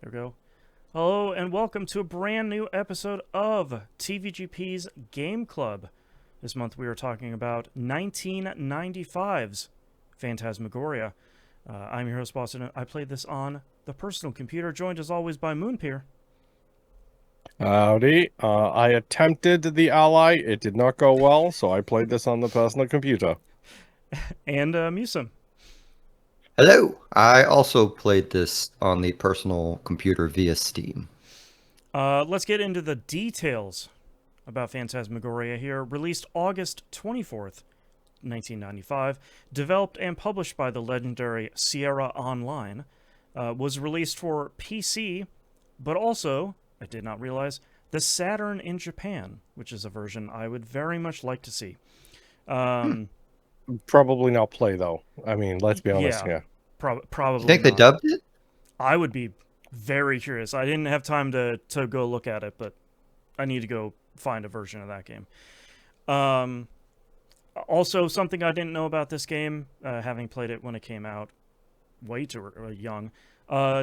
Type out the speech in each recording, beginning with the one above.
There we go. Hello and welcome to a brand new episode of TVGP's Game Club. This month we are talking about 1995's Phantasmagoria. I'm your host, Boston. I played this on the personal computer, joined as always by Moonpier. Howdy. I attempted the Ally. It did not go well, so I played this on the personal computer. And Musa. Hello. I also played this on the personal computer via Steam. Let's get into the details about Phantasmagoria here. Released August 24th, 1995, developed and published by the legendary Sierra Online, was released for PC, but also, I did not realize, the Saturn in Japan, which is a version I would very much like to see. Probably not play, though. I mean, let's be honest Yeah, here. probably You think not. they dubbed it? I would be very curious. I didn't have time to go look at it, but I need to go find a version of that game. Also, something I didn't know about this game, having played it when it came out, way too young,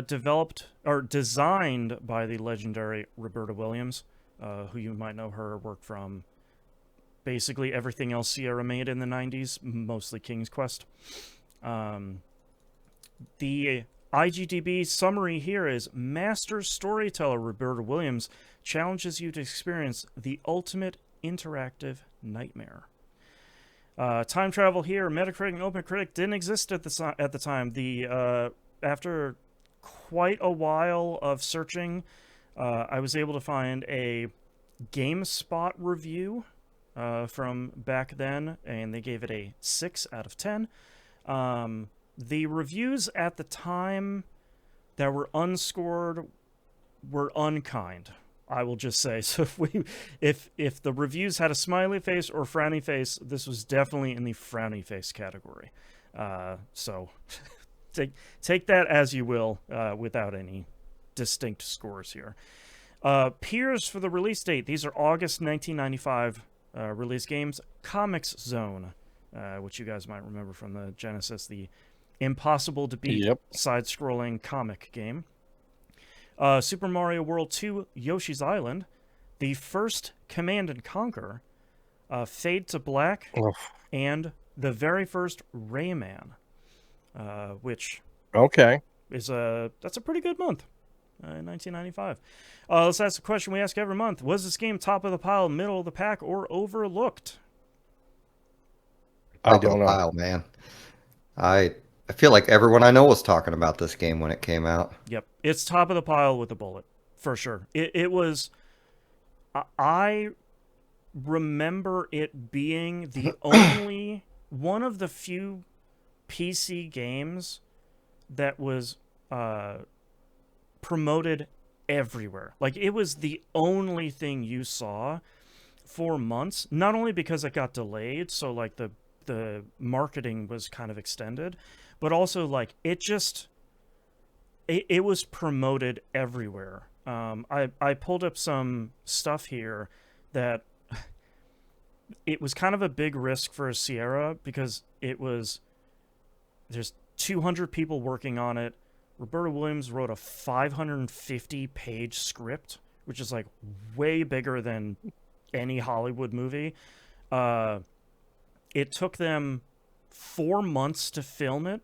developed or designed by the legendary Roberta Williams, who you might know her work from basically everything else Sierra made in the 90s, mostly King's Quest. The IGDB summary here is Master Storyteller Roberta Williams challenges you to experience the ultimate interactive nightmare. Time travel here, Metacritic and OpenCritic didn't exist at the time. After quite a while of searching, I was able to find a GameSpot review from back then, and they gave it a 6 out of 10. The reviews at the time that were unscored were unkind. I will just say. So if the reviews had a smiley face or frowny face, this was definitely in the frowny face category. So take that as you will, without any distinct scores here. Peers for the release date. These are August 1995 release games. Comics Zone, which you guys might remember from the Genesis, the impossible to beat side-scrolling comic game. Super Mario World 2 Yoshi's Island, the first Command and Conquer, Fade to Black, and the very first Rayman, which is that's a pretty good month in 1995. Let's ask the question we ask every month. Was this game top of the pile, middle of the pack, or overlooked? I don't know. Pile, man. I feel like everyone I know was talking about this game when it came out. Yep, it's top of the pile with a bullet, for sure. It was... I remember it being the only... one of the few PC games that was promoted everywhere. Like, it was the only thing you saw for months, not only because it got delayed, so, like, the marketing was kind of extended, but also, like, it was promoted everywhere. I pulled up some stuff here that it was kind of a big risk for a Sierra because there's 200 people working on it. Roberta Williams wrote a 550-page script, which is, like, way bigger than any Hollywood movie. It took them 4 months to film it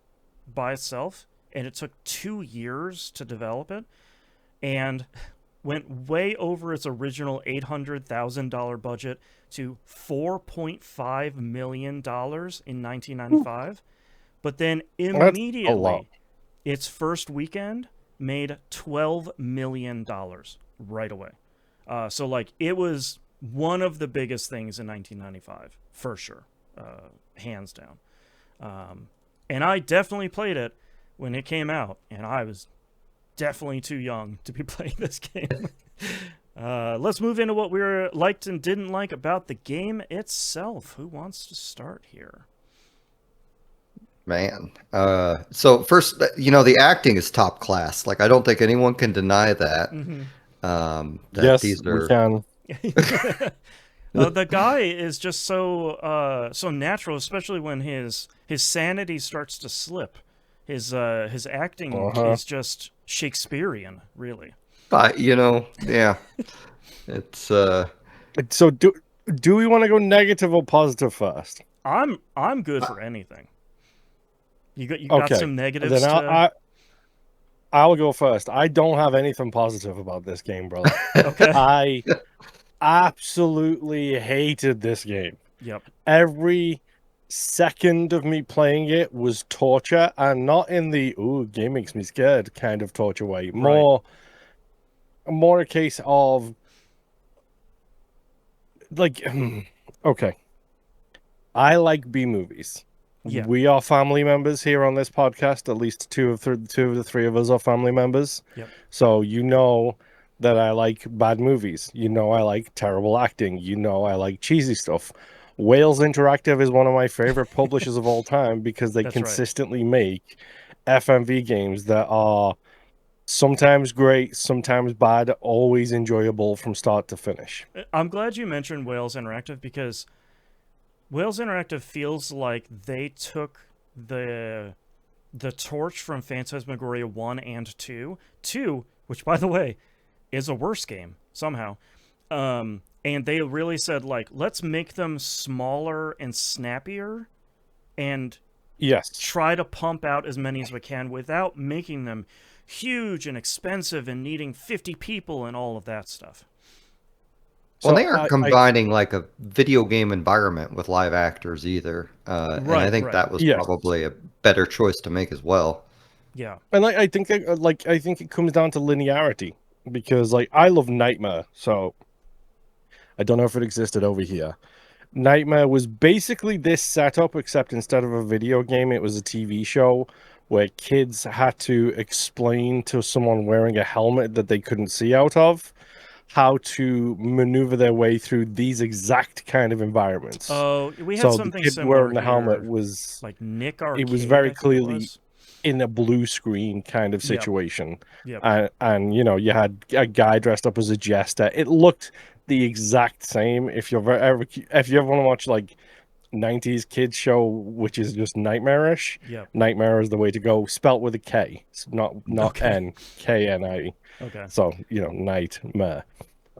by itself, and it took 2 years to develop it, and went way over its original $800,000 budget to $4.5 million in 1995. But then immediately, its first weekend made $12 million right away. So, like, it was one of the biggest things in 1995, for sure. Hands down. And I definitely played it when it came out, and I was definitely too young to be playing this game. Let's move into what we liked and didn't like about the game itself. Who wants to start here? Man. So first, the acting is top class. Like, I don't think anyone can deny that. Mm-hmm. Yes, we can. The guy is just so natural, especially when his sanity starts to slip. His acting is just Shakespearean, really. But yeah, it's So do we want to go negative or positive first? I'm good for anything. You got Okay, some negatives then to. I'll go first. I don't have anything positive about this game, brother. Okay. I absolutely hated this game. Yep. Every second of me playing it was torture, and not in the "ooh, game makes me scared" kind of torture way. Right. More a case of like, okay, I like B movies. Yeah. We are family members here on this podcast. At least two of the three of us are family members. Yep. So that I like bad movies. I like terrible acting. I like cheesy stuff. Wales Interactive is one of my favorite publishers of all time because they That's right. consistently make FMV games that are sometimes great, sometimes bad, always enjoyable from start to finish. I'm glad you mentioned Wales Interactive because Wales Interactive feels like they took the torch from Phantasmagoria 1 and 2, 2, which by the way is a worse game somehow. And they really said like, let's make them smaller and snappier and Yes. try to pump out as many as we can without making them huge and expensive and needing 50 people and all of that stuff. Well, they aren't combining like a video game environment with live actors either, and I think that was probably a better choice to make as well. Yeah, and I think it comes down to linearity because I love Nightmare, so I don't know if it existed over here. Nightmare was basically this setup, except instead of a video game, it was a TV show where kids had to explain to someone wearing a helmet that they couldn't see out of how to maneuver their way through these exact kind of environments. Oh, we had something the kid similar wearing the helmet was like Nick Arcade. It was very clearly in a blue screen kind of situation. Yep. And you had a guy dressed up as a jester. It looked the exact same. If you ever want to watch like 90s kids show, which is just nightmarish, Nightmare is the way to go, spelt with a K, not okay. N, K-N-I. Okay. So, Nightmare.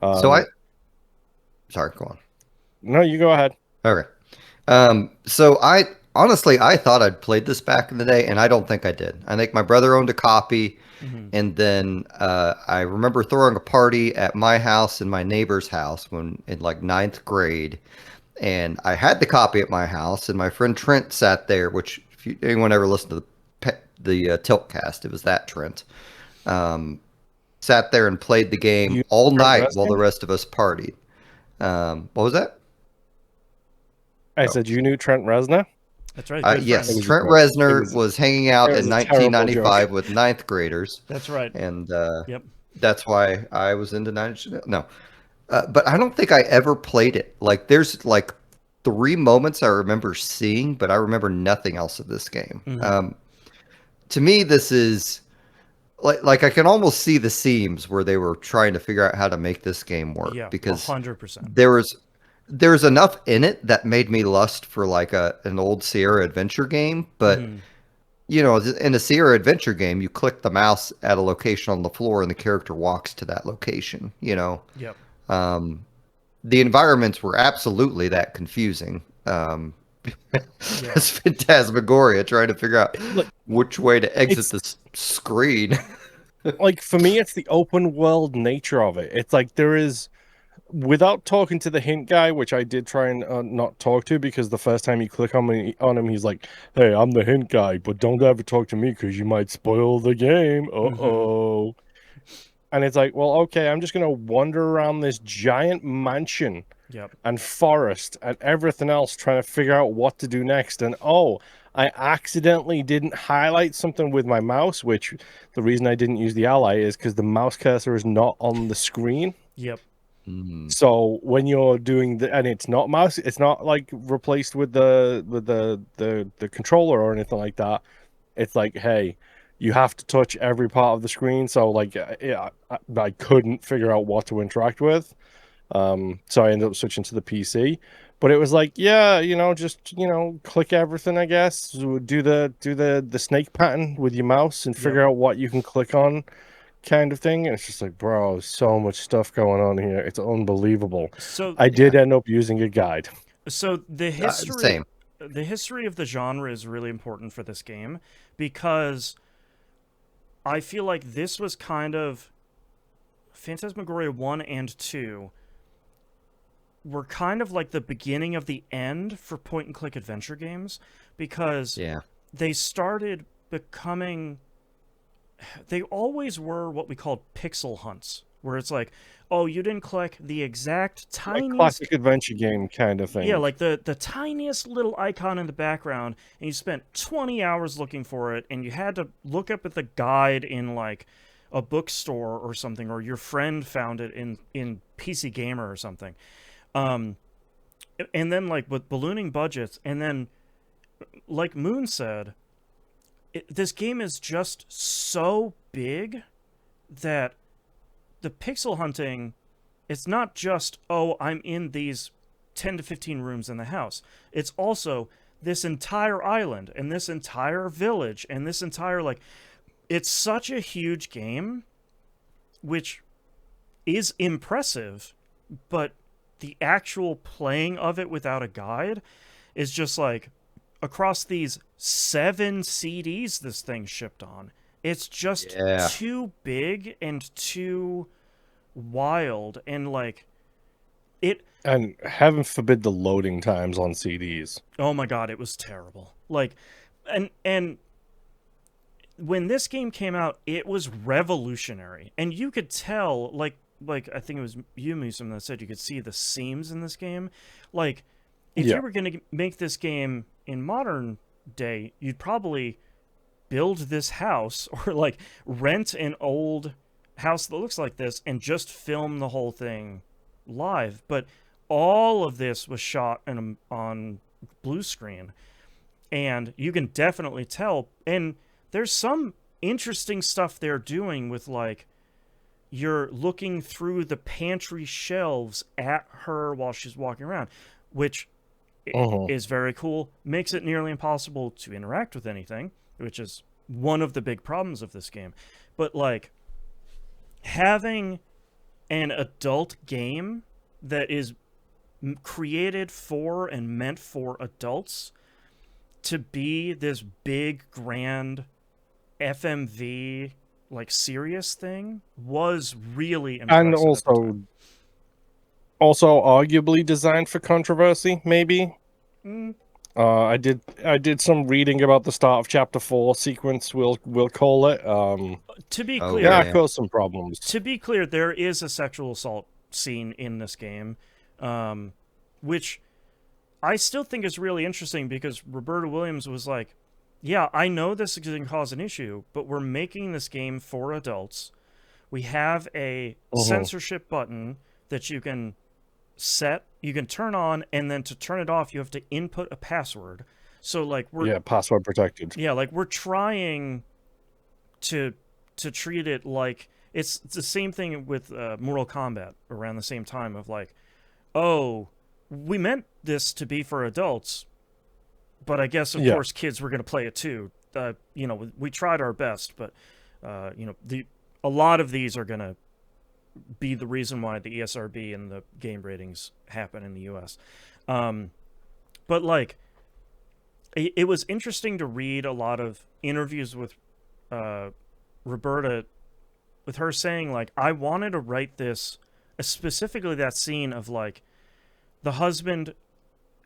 Sorry, go on. No, you go ahead. Okay. So I thought I'd played this back in the day, and I don't think I did. I think my brother owned a copy, and then I remember throwing a party at my house and my neighbor's house when in like 9th grade, and I had the copy at my house, and my friend Trent sat there. Which, if anyone ever listened to the Tiltcast, it was that Trent. Sat there and played the game all night while the rest of us partied. What was that? I said you knew Trent Reznor? That's right. Yes, Trent Reznor was hanging out in 1995 with 9th graders. That's right. And that's why I was into 9th. No. But I don't think I ever played it. Like, there's like 3 moments I remember seeing, but I remember nothing else of this game. To me, this is like I can almost see the seams where they were trying to figure out how to make this game work. Yeah, because 100%. There's enough in it that made me lust for like an old Sierra Adventure game, but in a Sierra Adventure game, you click the mouse at a location on the floor and the character walks to that location. Yep. The environments were absolutely that confusing. That's Phantasmagoria, trying to figure out which way to exit this screen. Like, for me, it's the open world nature of it. It's like there is, without talking to the hint guy, which I did try and not talk to, because the first time you click on him, he's like, "Hey, I'm the hint guy, but don't ever talk to me because you might spoil the game." And it's like, well, okay, I'm just gonna wander around this giant mansion and forest and everything else, trying to figure out what to do next. And I accidentally didn't highlight something with my mouse, which the reason I didn't use the ally is because the mouse cursor is not on the screen. Yep. So when you're doing and it's not like replaced with the controller or anything like that. It's like, hey, you have to touch every part of the screen. So like, I couldn't figure out what to interact with. So I ended up switching to the PC. But it was like, yeah, just click everything, I guess. Do the snake pattern with your mouse and figure out what you can click on, kind of thing. And it's just like, bro, so much stuff going on here. It's unbelievable. So I did end up using a guide. So Same. the history of the genre is really important for this game because I feel like this was kind of Phantasmagoria 1 and 2 were kind of like the beginning of the end for point and click adventure games because they started becoming they always were what we called pixel hunts, where it's like, oh, you didn't click the exact tiniest classic adventure game kind of thing. Yeah, like the tiniest little icon in the background, and you spent 20 hours looking for it, and you had to look up at the guide in like a bookstore or something, or your friend found it in PC Gamer or something. And then like with ballooning budgets, and then like Moon said, this game is just so big that the pixel hunting, it's not just, oh, I'm in these 10 to 15 rooms in the house. It's also this entire island and this entire village and this entire, like, it's such a huge game, which is impressive, but the actual playing of it without a guide is just like, across these 7 CDs this thing shipped on, it's just too big and too wild, and like it, and heaven forbid the loading times on CDs. oh my god, it was terrible. Like, and when this game came out, it was revolutionary, and you could tell, like I think it was you, Musum, that said you could see the seams in this game. Like, if you were going to make this game in modern day, you'd probably build this house or like rent an old house that looks like this and just film the whole thing live. But all of this was shot on blue screen, and you can definitely tell. And there's some interesting stuff they're doing with, like, you're looking through the pantry shelves at her while she's walking around, which is very cool. Makes it nearly impossible to interact with anything, which is one of the big problems of this game. But like, having an adult game that is created for and meant for adults to be this big, grand FMV, like, serious thing was really impressive. And also arguably designed for controversy, maybe. I did some reading about the start of chapter 4 sequence, we'll call it. To be clear, it caused some problems. To be clear, there is a sexual assault scene in this game, which I still think is really interesting, because Roberta Williams was like, yeah, I know this is going to cause an issue, but we're making this game for adults. We have a censorship button that you can set, you can turn on, and then to turn it off, you have to input a password. So like, password protected. Yeah, like, we're trying to treat it like it's the same thing with Mortal Kombat around the same time, of like, oh, we meant this to be for adults, but I guess of course kids were going to play it too. We tried our best, but a lot of these are going to be the reason why the ESRB and the game ratings happen in the US. But like, it was interesting to read a lot of interviews with Roberta, with her saying, like, I wanted to write this, specifically that scene of, like, the husband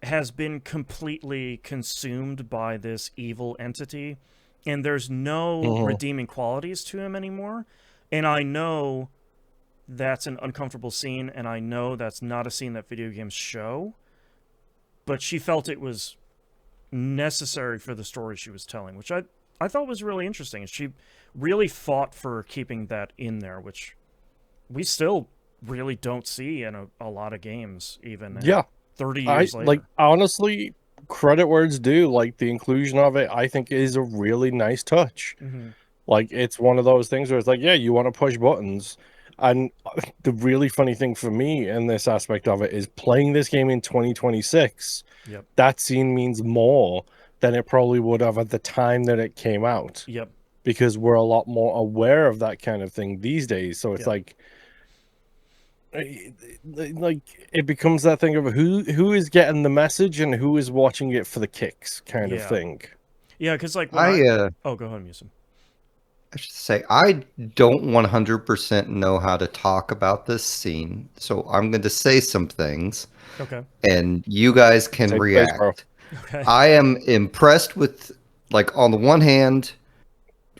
has been completely consumed by this evil entity, and there's no redeeming qualities to him anymore. And I know that's an uncomfortable scene, and I know that's not a scene that video games show, but she felt it was necessary for the story she was telling, which I thought was really interesting. She really fought for keeping that in there, which we still really don't see in a lot of games, even 30 years later. Like, honestly, credit where it's due. Like, the inclusion of it, I think, is a really nice touch. Like, it's one of those things where it's like, yeah, you want to push buttons. And the really funny thing for me in this aspect of it is playing this game in 2026. Yep. That scene means more than it probably would have at the time that it came out. Yep. Because we're a lot more aware of that kind of thing these days. So it's Yep. like it becomes that thing of who is getting the message and who is watching it for the kicks kind of Yeah. thing. Yeah, because like when oh, go ahead, Musim. I should say I don't 100% know how to talk about this scene, so I'm going to say some things, Okay. and you guys can Safe place, bro. react. Okay. I am impressed with, like, on the one hand,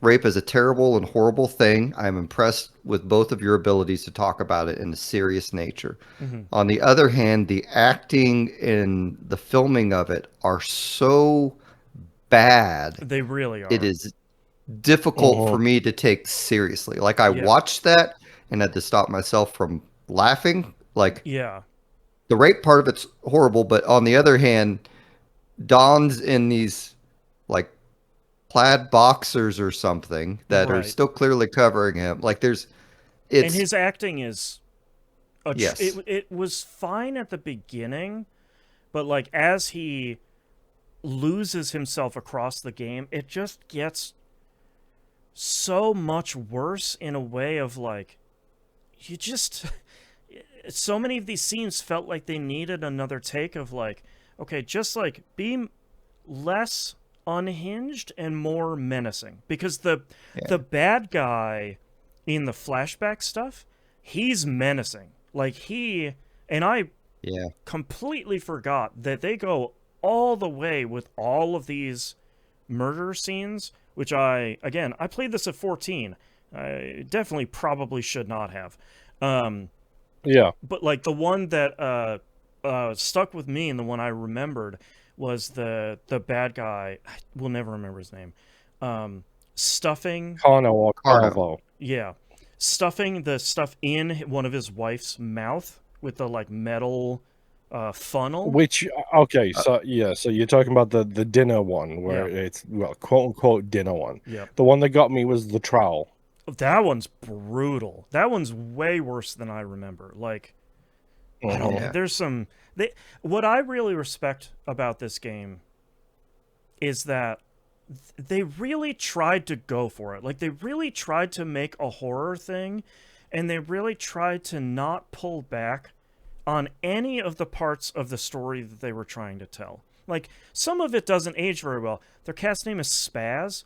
rape is a terrible and horrible thing. I'm impressed with both of your abilities to talk about it in a serious nature. Mm-hmm. On the other hand, the acting and the filming of it are so bad. They really are. It is difficult for me to take seriously. Like, I watched that and had to stop myself from laughing. Like, Yeah. the rape part of it's horrible, but on the other hand, Don's in these like plaid boxers or something that are Right. still clearly covering him. Like, And it's his acting is yes, it was fine at the beginning, but like as he loses himself across the game, it just gets so much worse in a way of like you just so many of these scenes felt like they needed another take of like, okay, just like be less unhinged and more menacing, because the bad guy in the flashback stuff, he's menacing. Like he and I yeah, completely forgot that they go all the way with all of these murder scenes, which I played this at 14. I definitely probably should not have. Yeah. But like the one that stuck with me and the one I remembered was the bad guy. I will never remember his name. Stuffing. Carno or Carno. Carvo. Yeah, stuffing the stuff in one of his wife's mouth with the like metal funnel. Which okay, so yeah, so you're talking about the dinner one where it's quote unquote dinner one. Yeah. The one that got me was the trowel. That one's brutal. That one's way worse than I remember. Like, I don't know. There's some. What I really respect about this game is that they really tried to go for it. Like, they really tried to make a horror thing, and they really tried to not pull back on any of the parts of the story that they were trying to tell. Like, some of it doesn't age very well. Their cast name is Spaz.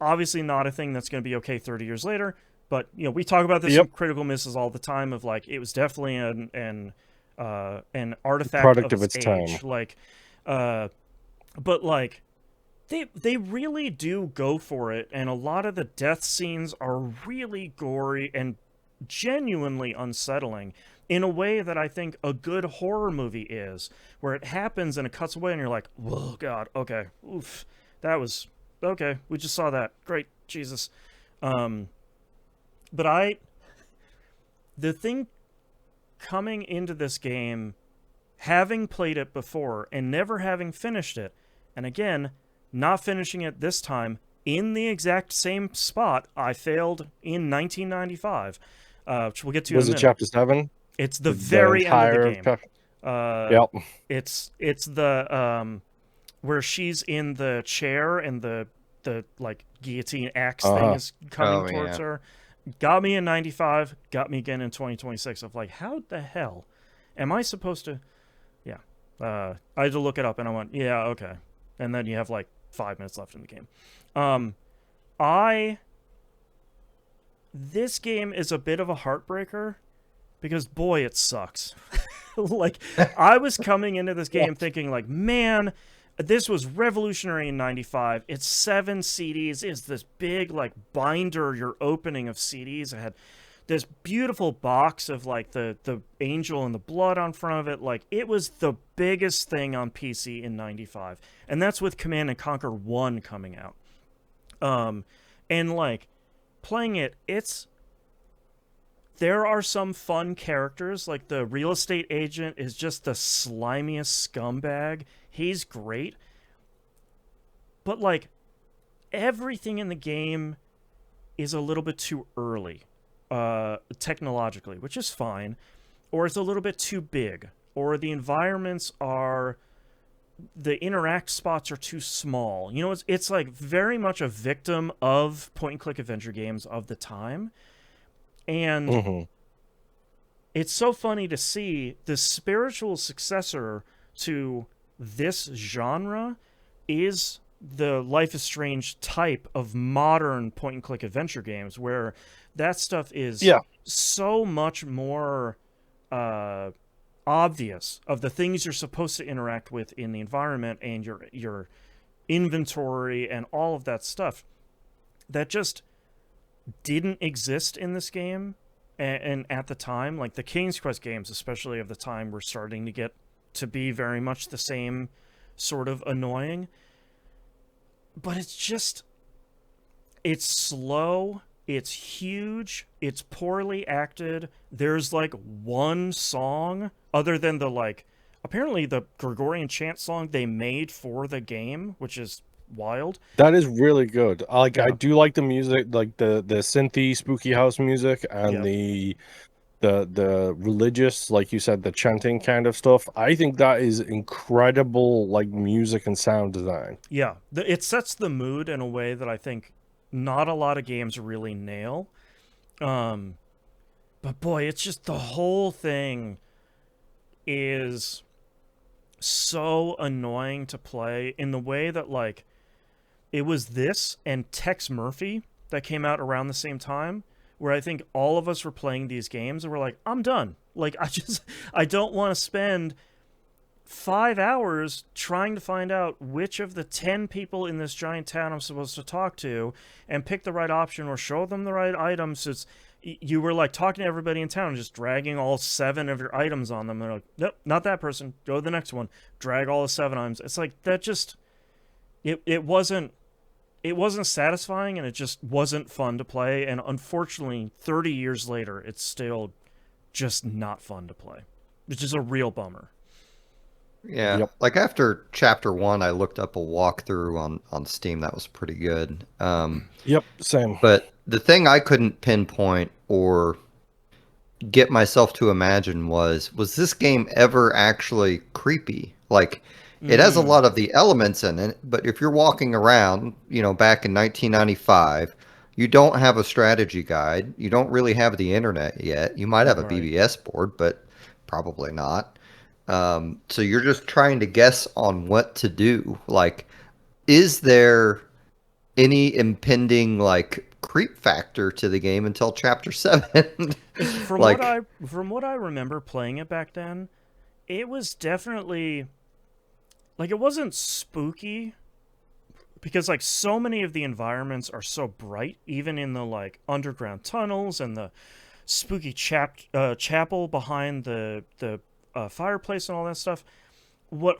Obviously not a thing that's going to be okay 30 years later, but you know, we talk about this in critical misses all the time of like it was definitely an artifact product of its its age. time. Like but like they really do go for it, and a lot of the death scenes are really gory and genuinely unsettling in a way that I think a good horror movie is, where it happens and it cuts away and you're like, whoa, God, okay, oof, that was okay, we just saw that. Great, Jesus. But the thing coming into this game, having played it before and never having finished it, and again, not finishing it this time in the exact same spot I failed in 1995, which we'll get to in a minute. Was it Chapter 7? It's the very end of the game. Yep. It's the where she's in the chair and the like guillotine axe thing is coming towards her. Got me in 95, got me again in 2026 of like, how the hell am I supposed to? Yeah. I had to look it up and I went, yeah, okay. And then you have like 5 minutes left in the game. This game is a bit of a heartbreaker because boy, it sucks. Like, I was coming into this game thinking like, man, this was revolutionary in 95. It's 7 CDs. It's this big, like, binder you're opening of CDs. It had this beautiful box of, like, the angel and the blood on front of it. Like, it was the biggest thing on PC in 95. And that's with Command & Conquer 1 coming out. And, like, playing it, there are some fun characters. Like, the real estate agent is just the slimiest scumbag. He's great. But, like, everything in the game is a little bit too early. technologically, which is fine, or it's a little bit too big, or the environments are, the interact spots are too small. You know, it's like very much a victim of point and click adventure games of the time. And it's so funny to see the spiritual successor to this genre is the Life is Strange type of modern point and click adventure games, where that stuff is so much more obvious of the things you're supposed to interact with in the environment and your inventory and all of that stuff that just didn't exist in this game. And at the time, like the King's Quest games, especially of the time, were starting to get to be very much the same sort of annoying. But it's just, it's slow, it's huge, it's poorly acted. There's like one song other than the like, apparently the Gregorian chant song they made for the game, which is wild. That is really good. I do like the music, like the synthy spooky house music and the religious, like you said, the chanting kind of stuff. I think that is incredible, like music and sound design. Yeah, it sets the mood in a way that I think not a lot of games really nail. But boy, it's just the whole thing is so annoying to play in the way that, like, it was this and Tex Murphy that came out around the same time, where I think all of us were playing these games and we're like, I'm done. Like, I don't want to spend 5 hours trying to find out which of the 10 people in this giant town I'm supposed to talk to and pick the right option or show them the right items. So you were like talking to everybody in town and just dragging all 7 of your items on them. They're like, nope, not that person. Go to the next one. Drag all the 7 items. It's like, that just, it wasn't satisfying, and it just wasn't fun to play. And unfortunately, 30 years later, it's still just not fun to play, which is a real bummer. Yeah, like after chapter 1, I looked up a walkthrough on Steam that was pretty good. Same. But the thing I couldn't pinpoint or get myself to imagine was this game ever actually creepy? Like, it has a lot of the elements in it, but if you're walking around, you know, back in 1995, you don't have a strategy guide. You don't really have the internet yet. You might have a BBS board, but probably not. So you're just trying to guess on what to do. Like, is there any impending, like, creep factor to the game until chapter 7? From what I remember playing it back then, it was definitely, like, it wasn't spooky, because, like, so many of the environments are so bright, even in the, like, underground tunnels and the spooky chapel behind the fireplace and all that stuff.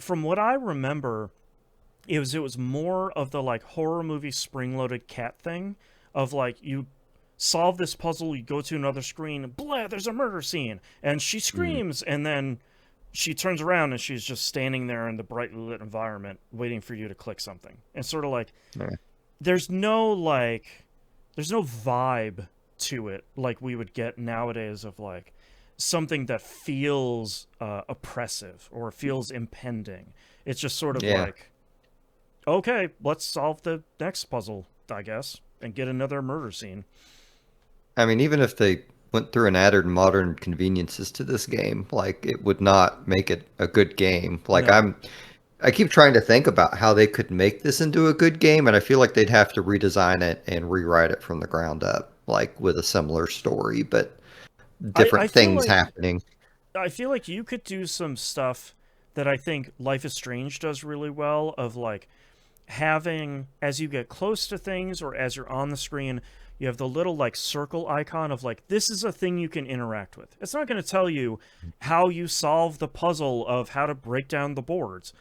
From what I remember, it was more of the, like, horror movie spring-loaded cat thing of, like, you solve this puzzle, you go to another screen, blah, there's a murder scene, and she screams, and then she turns around and she's just standing there in the brightly lit environment waiting for you to click something. And sort of like, there's no vibe to it like we would get nowadays of, like, something that feels oppressive or feels impending. It's just sort of like, okay, let's solve the next puzzle, I guess, and get another murder scene. I mean, even if they went through and added modern conveniences to this game, like, it would not make it a good game. Like, I keep trying to think about how they could make this into a good game, and I feel like they'd have to redesign it and rewrite it from the ground up, like with a similar story, but different things happening. I feel like you could do some stuff that I think Life is Strange does really well, of, like, having, as you get close to things or as you're on the screen, you have the little, like, circle icon of, like, this is a thing you can interact with. It's not going to tell you how you solve the puzzle of how to break down the boards.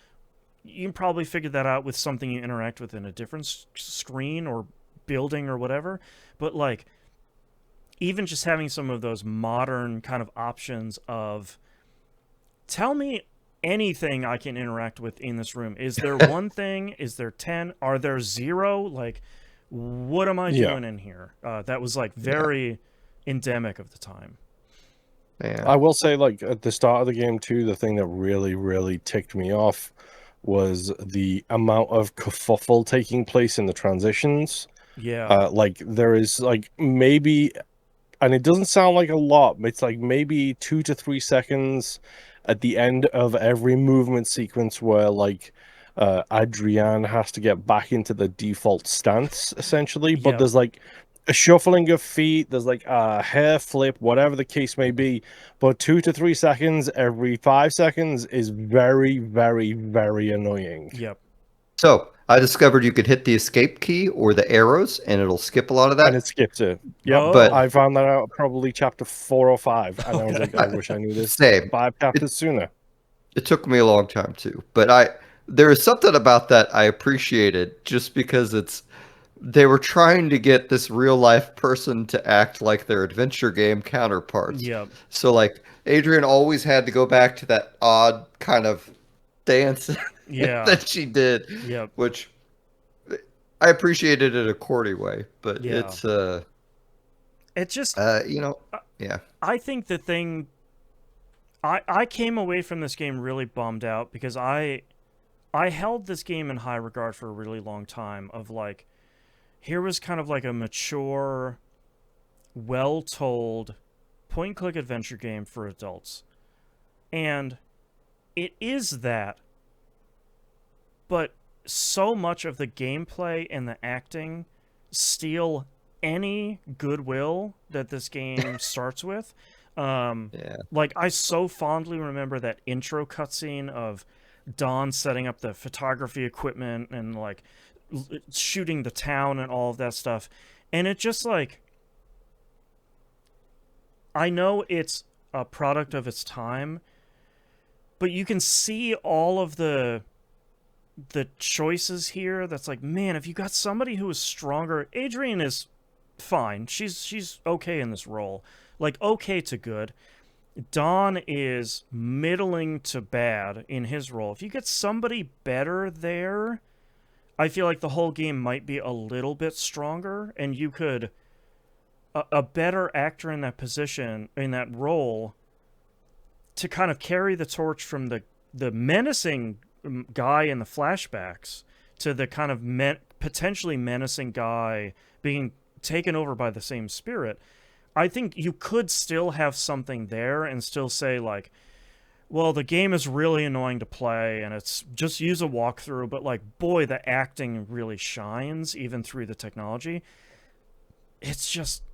You can probably figure that out with something you interact with in a different screen or building or whatever. But, like, even just having some of those modern kind of options of, tell me anything I can interact with in this room. Is there one thing? Is there 10? Are there 0? Like, what am I doing in here? That was, like, very, endemic of the time. Yeah. I will say, like, at the start of the game too, the thing that really, really ticked me off was the amount of kerfuffle taking place in the transitions. Yeah. Like, there is, like, maybe, and it doesn't sound like a lot, but it's like maybe 2 to 3 seconds at the end of every movement sequence where, like, Adrienne has to get back into the default stance, essentially. But Yep. there's, like, a shuffling of feet, there's, like, a hair flip, whatever the case may be. But 2 to 3 seconds every 5 seconds is very, very, very annoying. Yep. So I discovered you could hit the escape key or the arrows, and it'll skip a lot of that. And it skips it. Yep. Oh. But I found that out probably chapter 4 or 5. And I was Okay. like, I wish I knew this Same. 5 chapters sooner. It took me a long time too, but there is something about that I appreciated just because they were trying to get this real life person to act like their adventure game counterparts. Yep. So like Adrian always had to go back to that odd kind of dance Yeah. that she did, Yep. which I appreciated in a corny way, but Yeah. it's It just yeah. I think the thing I came away from this game really bummed out because I held this game in high regard for a really long time of like here was kind of like a mature, well-told point-and-click adventure game for adults. And it is that, but so much of the gameplay and the acting steal any goodwill that this game starts with. Yeah. Like, I so fondly remember that intro cutscene of Dawn setting up the photography equipment and, like, shooting the town and all of that stuff. And it just, like... I know it's a product of its time, but you can see all of the choices here that's like, man, if you got somebody who is stronger... Adrian is fine. She's okay in this role. Like, okay to good. Don is middling to bad in his role. If you get somebody better there, I feel like the whole game might be a little bit stronger, and you could... A better actor in that position, in that role, to kind of carry the torch from the menacing guy in the flashbacks to the kind of potentially menacing guy being taken over by the same spirit. I think you could still have something there and still say, like, well, the game is really annoying to play and it's just use a walkthrough, but, like, boy, the acting really shines even through the technology. It's just...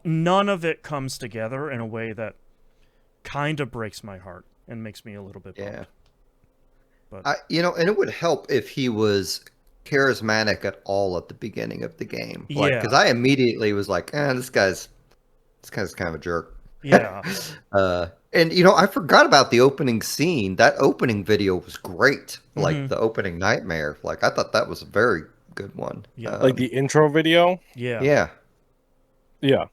none of it comes together in a way that kind of breaks my heart and makes me a little bit bummed. Yeah. But And it would help if he was charismatic at all at the beginning of the game. Like, Yeah. because I immediately was like, this guy's kind of a jerk. yeah. And I forgot about the opening scene. That opening video was great. Like Mhm. the opening nightmare. Like I thought that was a very good one. Yeah. Like the intro video. Yeah. Yeah. Yeah.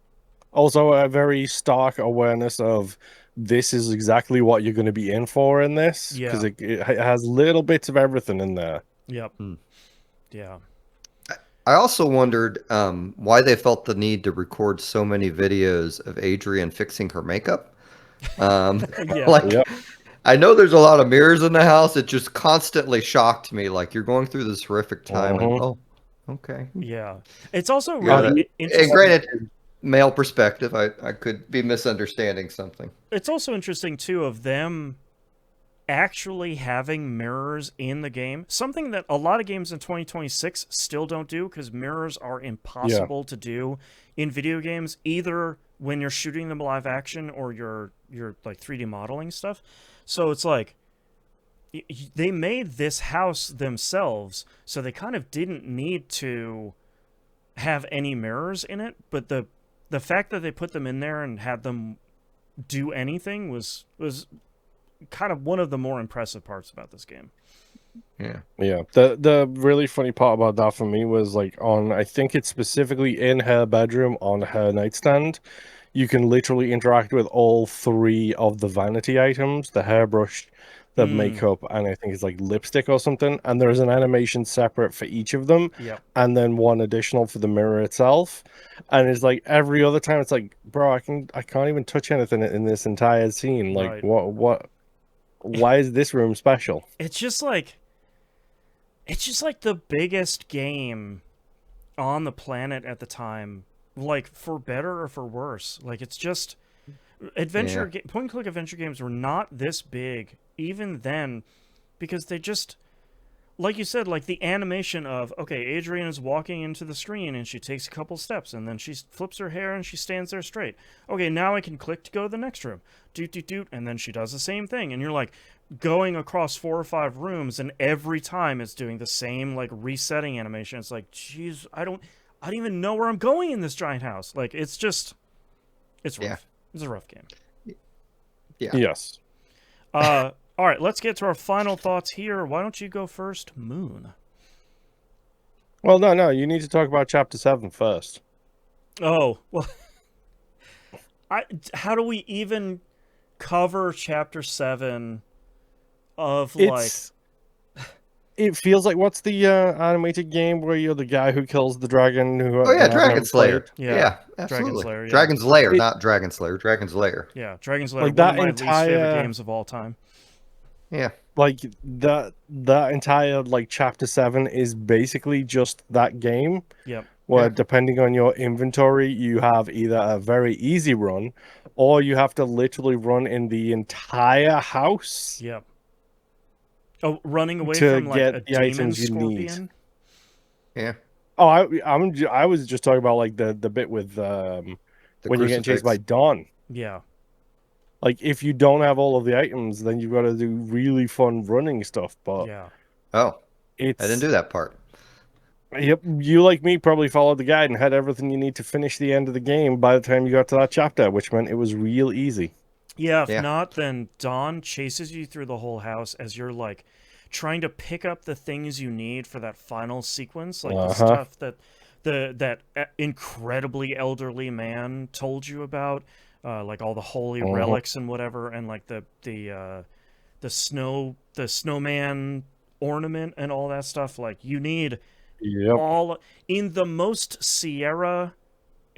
Also, a very stark awareness of this is exactly what you're going to be in for in this. Because Yeah. it has little bits of everything in there. Yep. Hmm. Yeah. I also wondered why they felt the need to record so many videos of Adrian fixing her makeup. Yeah. Like, Yep. I know there's a lot of mirrors in the house. It just constantly shocked me. Like, you're going through this horrific time, and Uh-huh. okay. Yeah. It's also Yeah, really and interesting. granted, male perspective, I could be misunderstanding something. It's also interesting, too, of them actually having mirrors in the game. Something that a lot of games in 2026 still don't do, because mirrors are impossible to do in video games, either when you're shooting them live action or you're like 3D modeling stuff. So it's like they made this house themselves, so they kind of didn't need to have any mirrors in it, but the fact that they put them in there and had them do anything was kind of one of the more impressive parts about this game. Yeah. Yeah. The really funny part about that for me was, like, I think it's specifically in her bedroom on her nightstand, you can literally interact with all 3 of the vanity items: the hairbrush, the makeup, and I think it's like lipstick or something. And there's an animation separate for each of them, Yep. and then one additional for the mirror itself. And it's like every other time, it's like, bro, I can't even touch anything in this entire scene. Like, Right. what? Why is this room special? It's just like the biggest game on the planet at the time, like for better or for worse. Like it's just point and click adventure games were not this big even then, because they just, like you said, like the animation of, okay, Adrian is walking into the screen and she takes a couple steps and then she flips her hair and she stands there straight. Okay, now I can click to go to the next room. Doot, doot, doot, and then she does the same thing. And you're like going across 4 or 5 rooms, and every time it's doing the same like resetting animation. It's like, geez, I don't even know where I'm going in this giant house. Like it's rough. Yeah. It's a rough game. Yeah. Yes. All right, let's get to our final thoughts here. Why don't you go first, Moon? Well, no, you need to talk about Chapter 7 first. Oh, well, how do we even cover Chapter 7 of, It feels like, what's the animated game where you're the guy who kills the dragon? Oh yeah, Dragon Slayer. Yeah, absolutely. Dragon Slayer, yeah. Dragon's Lair, not Dragon Slayer. Dragon's Lair. Yeah, Dragon's Lair, like one of that my least favorite games of all time. Yeah. Like that entire like Chapter 7 is basically just that game. Yep. Where depending on your inventory, you have either a very easy run, or you have to literally run in the entire house. Yep. Oh, running away to from like get a the demon items you scorpion. need. Yeah. Oh, I was just talking about like the bit with when you're getting chased by Dawn. Yeah. Like if you don't have all of the items, then you've got to do really fun running stuff. But yeah. Oh, I didn't do that part. Yep, you like me probably followed the guide and had everything you need to finish the end of the game by the time you got to that chapter, which meant it was real easy. Yeah, if not, then Dawn chases you through the whole house as you're like trying to pick up the things you need for that final sequence, like the stuff that that incredibly elderly man told you about, like all the holy relics and whatever, and like the snowman ornament and all that stuff. Like you need all in the most Sierra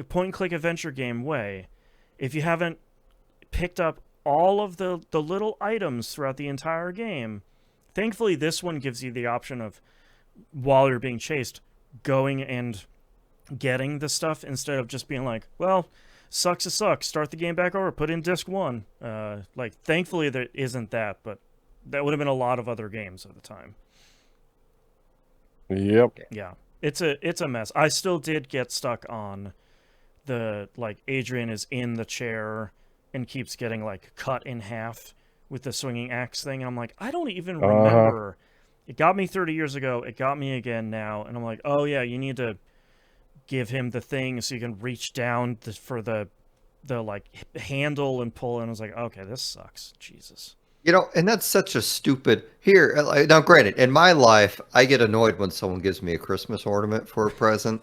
point and click adventure game way. If you haven't picked up all of the little items throughout the entire game, thankfully this one gives you the option of, while you're being chased, going and getting the stuff instead of just being like, well, sucks to suck, start the game back over, put in disc 1. Like thankfully there isn't that, but that would have been a lot of other games at the time. Yep. Yeah, it's a mess. I still did get stuck on the, like, Adrian is in the chair and keeps getting like cut in half with the swinging axe thing, and I'm like, I don't even remember. It got me 30 years ago, it got me again now, and I'm like, oh yeah, you need to give him the thing so you can reach down for the like handle and pull, and I was like, okay, this sucks. Jesus. You know, and that's such a stupid... Here, now granted, in my life, I get annoyed when someone gives me a Christmas ornament for a present.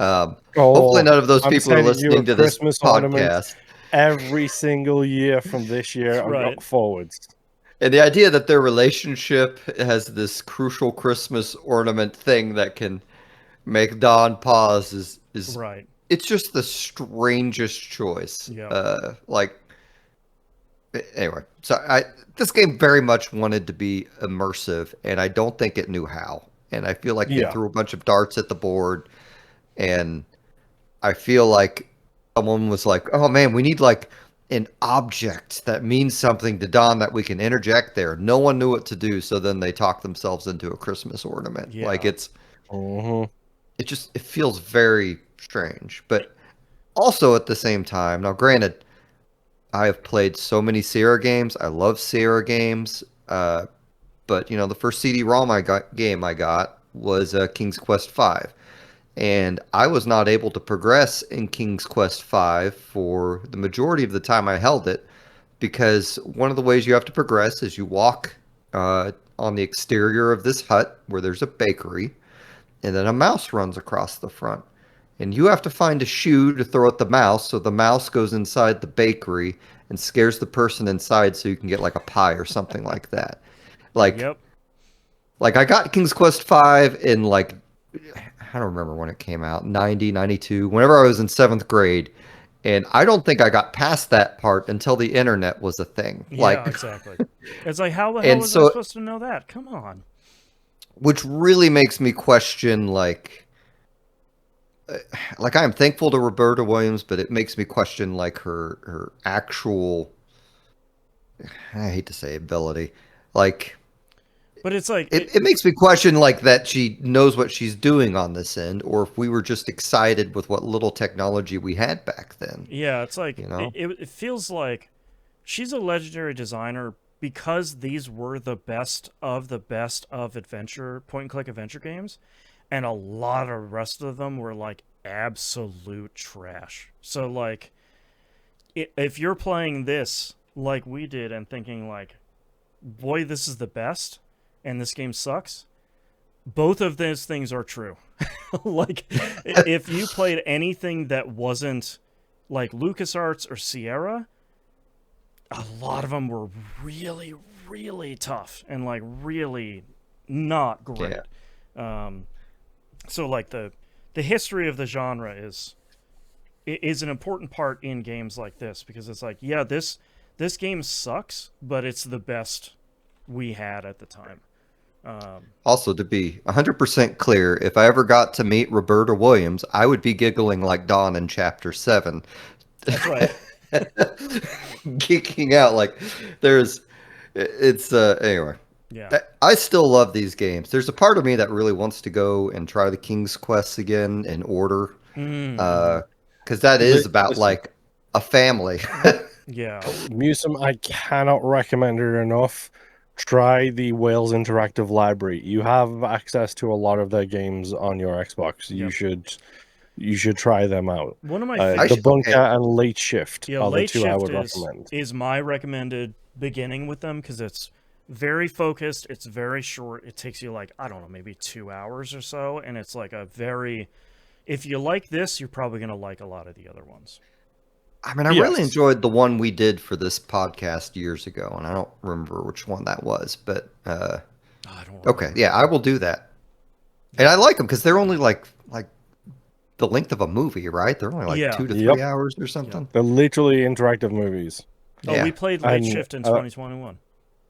Hopefully none of those people are listening to this podcast. Every single year from this year on forwards. And the idea that their relationship has this crucial Christmas ornament thing that can make Dawn pause is right. It's just the strangest choice. Yeah. Anyway, so this game very much wanted to be immersive, and I don't think it knew how. And I feel like they threw a bunch of darts at the board, and I feel like someone was like, oh man, we need like an object that means something to Dawn that we can interject there. No one knew what to do, so then they talked themselves into a Christmas ornament. Yeah. Like it feels very strange. But also at the same time, now granted, I have played so many Sierra games. I love Sierra games. But you know, the first CD-ROM I got was King's Quest V. And I was not able to progress in King's Quest V for the majority of the time I held it, because one of the ways you have to progress is you walk on the exterior of this hut where there's a bakery, and then a mouse runs across the front. And you have to find a shoe to throw at the mouse, so the mouse goes inside the bakery and scares the person inside so you can get like a pie or something like that. Like, Yep. like I got King's Quest 5 in like, I don't remember when it came out, 90, 92, whenever I was in 7th grade. And I don't think I got past that part until the internet was a thing. Yeah, Like, exactly. It's like, how the hell and was I so, supposed to know that? Come on. which really makes me question, like I am thankful to Roberta Williams, but it makes me question like her actual, I hate to say ability, like But it's like, it makes me question like that she knows what she's doing on this end, or if we were just excited with what little technology we had back then. yeah, it's like, You know? it feels like she's a legendary designer because these were the best of adventure, point and click adventure games. And a lot of the rest of them were like absolute trash. So, like, if you're playing this like we did and thinking, like, boy, this is the best, and this game sucks, both of those things are true. Like, if you played anything that wasn't like LucasArts or Sierra, a lot of them were really, really tough and like really not great. Yeah. So like the history of the genre is an important part in games like this, because it's like, yeah, this game sucks, but it's the best we had at the time. Also, to be 100% clear, if I ever got to meet Roberta Williams, I would be giggling like Dawn in Chapter 7. That's right. Geeking out like there's it's anyway. Yeah. I still love these games. There's a part of me that really wants to go and try the King's Quest again in order, Mm-hmm. because that is about Listen. like a family. Yeah. Musum, I cannot recommend it enough. Try the Wales Interactive Library. You have access to a lot of their games on your Xbox. You should try them out. One of my I favorite. The should, Bunker okay. and Late Shift Yeah, are the Late two I Shift would recommend. is my recommended beginning with them, because it's very focused. It's very short. It takes you like, I don't know, maybe 2 hours or so, and it's like a very. If you like this, you're probably gonna like a lot of the other ones. I mean, I really Yes. enjoyed the one we did for this podcast years ago, and I don't remember which one that was, but I don't. okay, yeah, I will do that. And I like them because they're only like the length of a movie, right? They're only like Yeah. 2 to Yep. 3 hours or something. They're literally interactive movies. Oh, Yeah. we played Late And, Shift in 2021,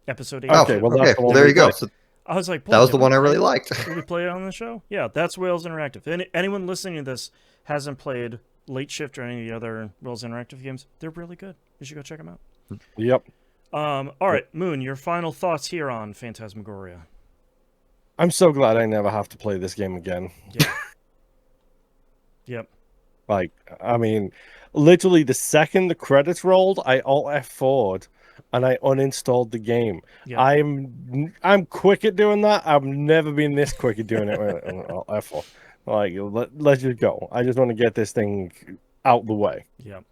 episode 8. Oh, Okay, well, okay. that's the Well, one there we you go. played. So I was like, boy, that was did the we one I play really that? liked. Did we play it on the show? Yeah, that's Wales Interactive. Anyone listening to this hasn't played Late Shift or any of the other Wales Interactive games, they're really good. You should go check them out. Yep. All right, Moon, your final thoughts here on Phantasmagoria. I'm so glad I never have to play this game again. Yeah. Yep. Like, I mean, literally the second the credits rolled, I alt F4'd and I uninstalled the game. Yep. I'm quick at doing that. I've never been this quick at doing it with alt F4. Like, let's just go. I just want to get this thing out the way. Yep.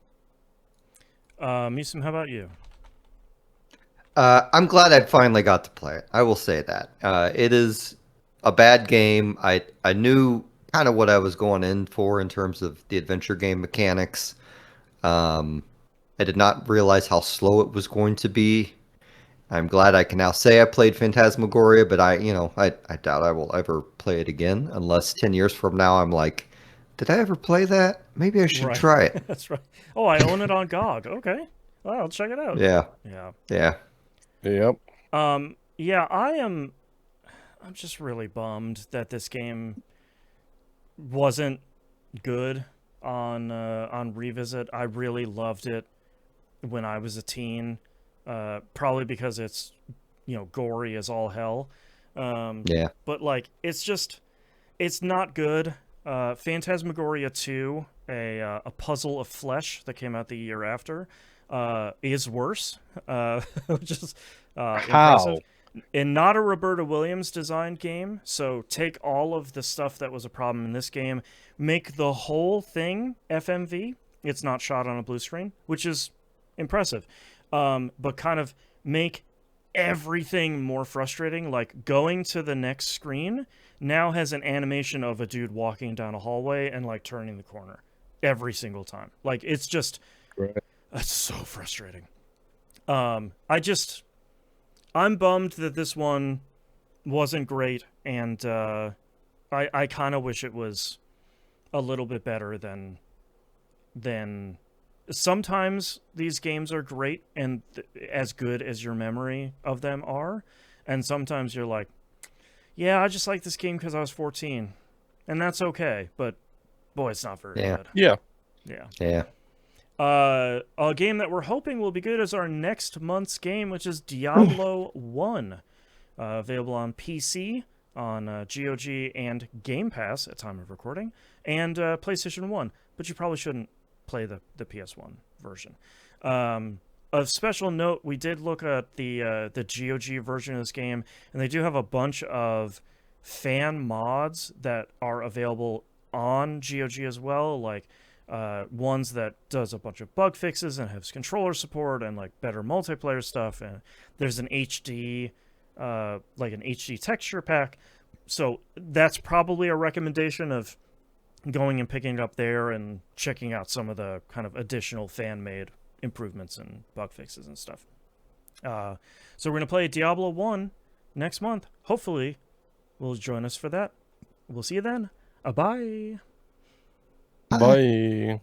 Misum, how about you? I'm glad I finally got to play it. I will say that. It is a bad game. I knew kind of what I was going in for in terms of the adventure game mechanics. I did not realize how slow it was going to be. I'm glad I can now say I played Phantasmagoria, but I doubt I will ever play it again unless 10 years from now I'm like, did I ever play that? Maybe I should Right. try it. That's right. Oh, I own it on GOG. Okay. Well, I'll check it out. Yeah. Yeah. Yeah. Yep. Yeah, I'm just really bummed that this game wasn't good on Revisit. I really loved it when I was a teen. Probably because it's, gory as all hell. Yeah. But like, it's not good. Phantasmagoria 2, a puzzle of flesh that came out the year after, is worse, which is impressive. And not a Roberta Williams designed game, so take all of the stuff that was a problem in this game, make the whole thing FMV. It's not shot on a blue screen, which is impressive, but kind of make everything more frustrating. Like, going to the next screen now has an animation of a dude walking down a hallway and like turning the corner every single time. Like, it's just, Right. it's so frustrating. I'm bummed that this one wasn't great, and I kind of wish it was a little bit better than. Sometimes these games are great and as good as your memory of them are, and sometimes you're like, yeah, I just like this game because I was 14, and that's okay. But boy, it's not very Yeah. good. Yeah. Yeah. Yeah. A game that we're hoping will be good is our next month's game, which is Diablo 1. Available on PC, on GOG and Game Pass at time of recording, and PlayStation 1. But you probably shouldn't play the PS1 version. Of special note, we did look at the GOG version of this game, and they do have a bunch of fan mods that are available on GOG as well, like ones that does a bunch of bug fixes and has controller support and like better multiplayer stuff. And there's an HD, like an HD texture pack. So that's probably a recommendation of going and picking it up there and checking out some of the kind of additional fan-made improvements and bug fixes and stuff. So we're going to play Diablo 1 next month. Hopefully, will join us for that. We'll see you then. Bye. Bye.